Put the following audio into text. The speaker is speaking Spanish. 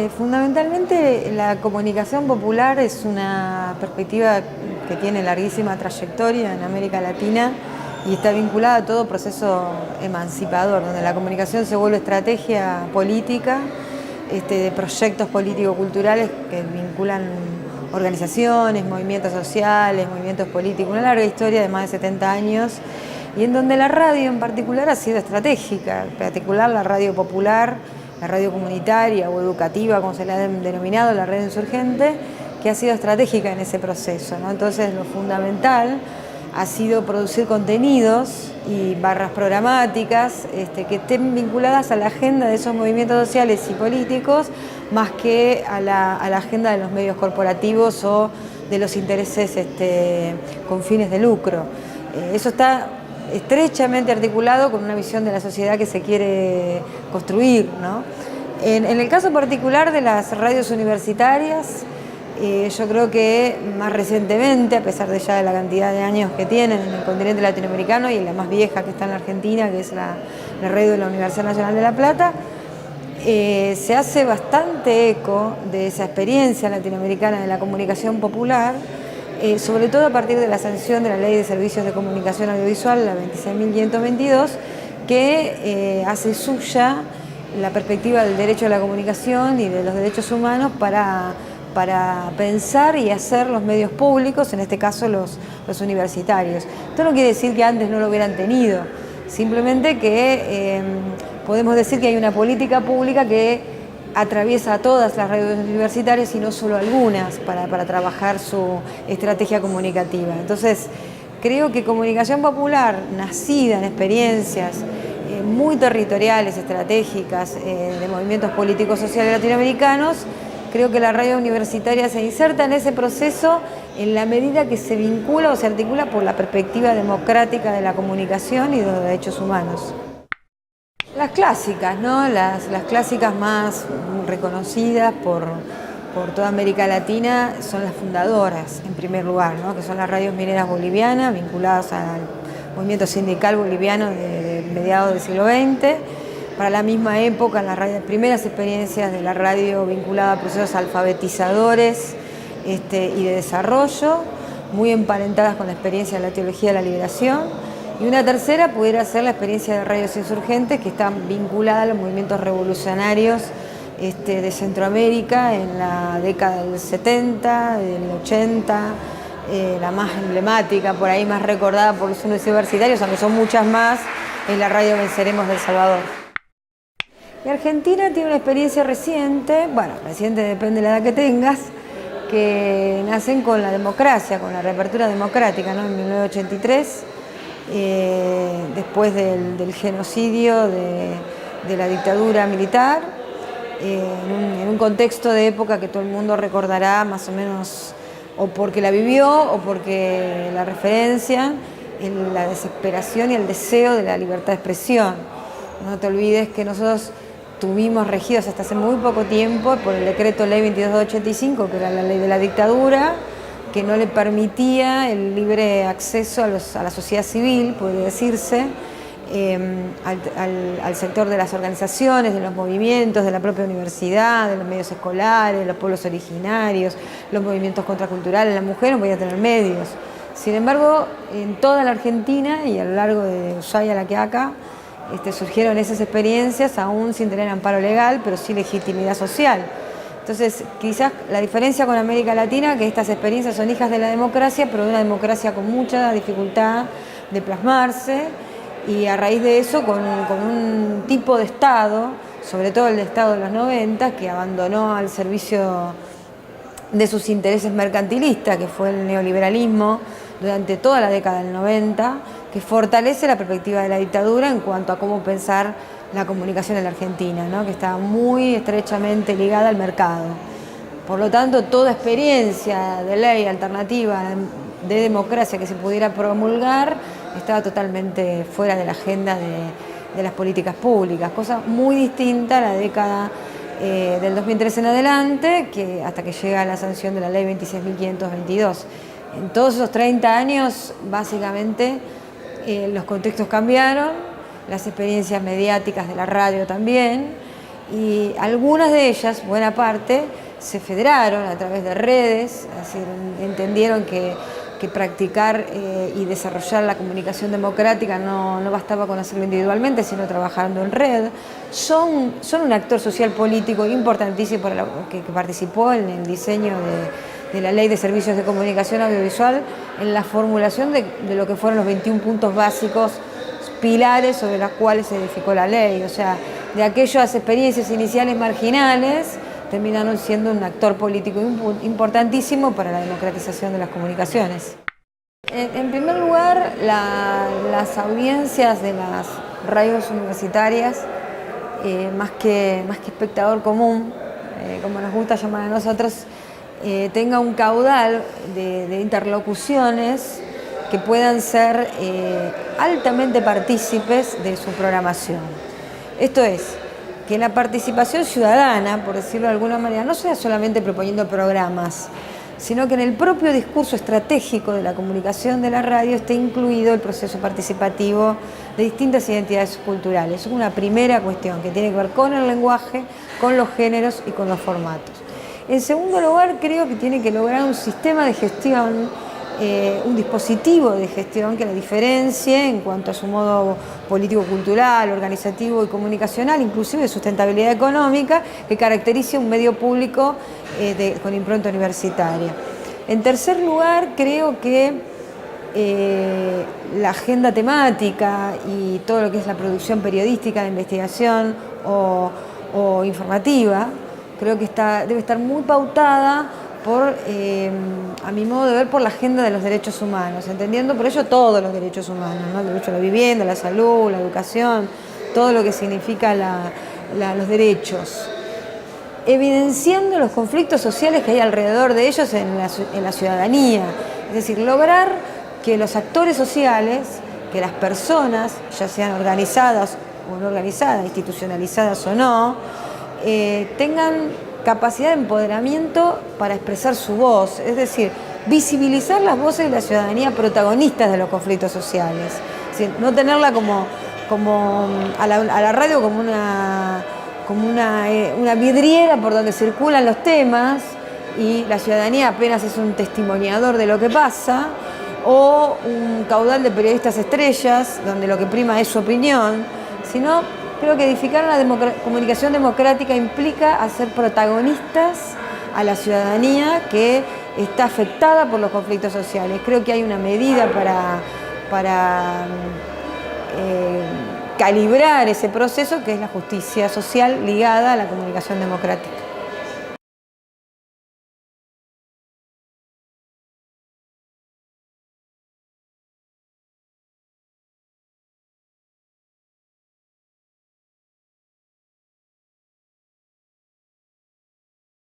Fundamentalmente la comunicación popular es una perspectiva que tiene larguísima trayectoria en América Latina y está vinculada a todo proceso emancipador, donde la comunicación se vuelve estrategia política, de proyectos político-culturales que vinculan organizaciones, movimientos sociales, movimientos políticos, una larga historia de más de 70 años, y en donde la radio en particular ha sido estratégica, en particular la radio popular, la radio comunitaria o educativa, como se le ha denominado, la red insurgente, que ha sido estratégica en ese proceso, ¿no? Entonces lo fundamental ha sido producir contenidos y barras programáticas que estén vinculadas a la agenda de esos movimientos sociales y políticos, más que a la agenda de los medios corporativos o de los intereses con fines de lucro. Eso está estrechamente articulado con una visión de la sociedad que se quiere construir, ¿no? En el caso particular de las radios universitarias, yo creo que más recientemente, a pesar de ya de la cantidad de años que tienen en el continente latinoamericano y la más vieja que está en la Argentina, que es la radio de la Universidad Nacional de La Plata, se hace bastante eco de esa experiencia latinoamericana de la comunicación popular, sobre todo a partir de la sanción de la Ley de Servicios de Comunicación Audiovisual, la 26.522, que hace suya la perspectiva del derecho a la comunicación y de los derechos humanos para pensar y hacer los medios públicos, en este caso los universitarios. Esto no quiere decir que antes no lo hubieran tenido, simplemente que podemos decir que hay una política pública que atraviesa a todas las radios universitarias y no solo algunas para trabajar su estrategia comunicativa. Entonces, creo que comunicación popular, nacida en experiencias muy territoriales, estratégicas, de movimientos políticos sociales latinoamericanos, creo que la radio universitaria se inserta en ese proceso en la medida que se vincula o se articula por la perspectiva democrática de la comunicación y de los derechos humanos. Las clásicas, ¿no? Las clásicas más reconocidas por toda América Latina son las fundadoras, en primer lugar, ¿no? Que son las radios mineras bolivianas, vinculadas al movimiento sindical boliviano de mediados del siglo XX. Para la misma época, las primeras experiencias de la radio vinculada a procesos alfabetizadores y de desarrollo, muy emparentadas con la experiencia de la teología de la liberación. Y una tercera pudiera ser la experiencia de radios insurgentes, que están vinculadas a los movimientos revolucionarios de Centroamérica en la década del 70, del 80, la más emblemática, por ahí más recordada por los universitarios, aunque son muchas más, es la radio Venceremos de El Salvador. Y Argentina tiene una experiencia reciente, bueno, reciente depende de la edad que tengas, que nacen con la democracia, con la reapertura democrática, ¿no? En 1983, después del genocidio de la dictadura militar, en un contexto de época que todo el mundo recordará más o menos, o porque la vivió o porque la referencia, en la desesperación y el deseo de la libertad de expresión. No te olvides que nosotros tuvimos regidos hasta hace muy poco tiempo por el decreto ley 2285, que era la ley de la dictadura, que no le permitía el libre acceso a la sociedad civil, podría decirse, al sector de las organizaciones, de los movimientos, de la propia universidad, de los medios escolares, de los pueblos originarios, los movimientos contraculturales. La mujer no podía tener medios. Sin embargo, en toda la Argentina y a lo largo de Ushuaia a La Quiaca, surgieron esas experiencias, aún sin tener amparo legal, pero sí legitimidad social. Entonces, quizás la diferencia con América Latina, que estas experiencias son hijas de la democracia, pero de una democracia con mucha dificultad de plasmarse, y a raíz de eso con un tipo de Estado, sobre todo el de Estado de los 90, que abandonó al servicio de sus intereses mercantilistas, que fue el neoliberalismo durante toda la década del 90, que fortalece la perspectiva de la dictadura en cuanto a cómo pensar la comunicación en la Argentina, ¿no? Que está muy estrechamente ligada al mercado. Por lo tanto, toda experiencia de ley alternativa de democracia que se pudiera promulgar estaba totalmente fuera de la agenda de las políticas públicas, cosa muy distinta a la década del 2013 en adelante, hasta que llega la sanción de la ley 26.522. En todos esos 30 años, básicamente, los contextos cambiaron, las experiencias mediáticas de la radio también, y algunas de ellas, buena parte, se federaron a través de redes, es decir, entendieron que practicar y desarrollar la comunicación democrática no bastaba con hacerlo individualmente, sino trabajando en red. Son un actor social político importantísimo que participó en el diseño de la Ley de Servicios de Comunicación Audiovisual, en la formulación de lo que fueron los 21 puntos básicos, pilares sobre los cuales se edificó la ley. O sea, de aquellas experiencias iniciales marginales, terminaron siendo un actor político importantísimo para la democratización de las comunicaciones. En primer lugar, las audiencias de las radios universitarias, más que espectador común, como nos gusta llamar a nosotros, tenga un caudal de interlocuciones que puedan ser altamente partícipes de su programación. Esto es, que la participación ciudadana, por decirlo de alguna manera, no sea solamente proponiendo programas, sino que en el propio discurso estratégico de la comunicación de la radio esté incluido el proceso participativo de distintas identidades culturales. Es una primera cuestión que tiene que ver con el lenguaje, con los géneros y con los formatos. En segundo lugar, creo que tiene que lograr un sistema de gestión, un dispositivo de gestión que la diferencie en cuanto a su modo político-cultural, organizativo y comunicacional, inclusive de sustentabilidad económica, que caracterice un medio público con impronta universitaria. En tercer lugar, creo que la agenda temática y todo lo que es la producción periodística de investigación o informativa, creo que debe estar muy pautada por, a mi modo de ver, por la agenda de los derechos humanos, entendiendo por ello todos los derechos humanos, ¿no? El derecho a la vivienda, la salud, la educación, todo lo que significa los derechos, evidenciando los conflictos sociales que hay alrededor de ellos en la ciudadanía, es decir, lograr que los actores sociales, que las personas, ya sean organizadas o no organizadas, institucionalizadas o no, tengan capacidad de empoderamiento para expresar su voz, es decir, visibilizar las voces de la ciudadanía protagonistas de los conflictos sociales. Es decir, no tenerla a la radio como una vidriera por donde circulan los temas y la ciudadanía apenas es un testimoniador de lo que pasa, o un caudal de periodistas estrellas donde lo que prima es su opinión, sino creo que edificar la comunicación democrática implica hacer protagonistas a la ciudadanía que está afectada por los conflictos sociales. Creo que hay una medida para calibrar ese proceso, que es la justicia social ligada a la comunicación democrática.